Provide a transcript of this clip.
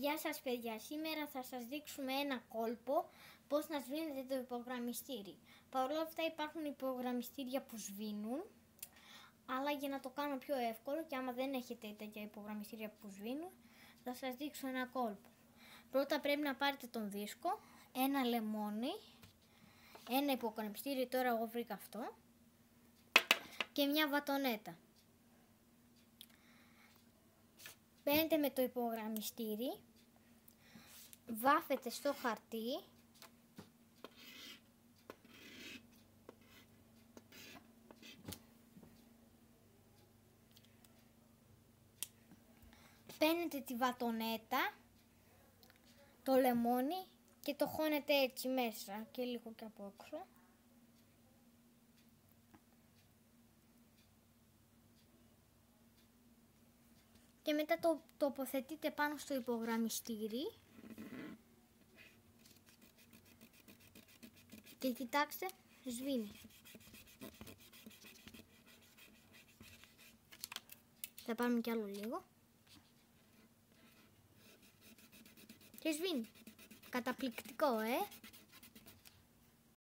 Γεια σας παιδιά, σήμερα θα σας δείξουμε ένα κόλπο πώς να σβήνετε το υπογραμμιστήρι. Παρ' όλα αυτά υπάρχουν υπογραμμιστήρια που σβήνουν, αλλά για να το κάνω πιο εύκολο και άμα δεν έχετε τέτοια υπογραμμιστήρια που σβήνουν, θα σας δείξω ένα κόλπο. Πρώτα πρέπει να πάρετε τον δίσκο, ένα λεμόνι, ένα υπογραμμιστήρι, τώρα εγώ βρήκα αυτό, και μια βατονέτα. Μπαίνετε με το υπογραμμιστήρι, βάφετε στο χαρτί παίρνετε τη βατονέτα, το λεμόνι και το χώνετε έτσι μέσα και λίγο και από έξω. Και μετά το τοποθετείτε πάνω στο υπογραμμιστήρι και κοιτάξτε, σβήνει. Θα πάρουμε κι άλλο λίγο. Και σβήνει. Καταπληκτικό,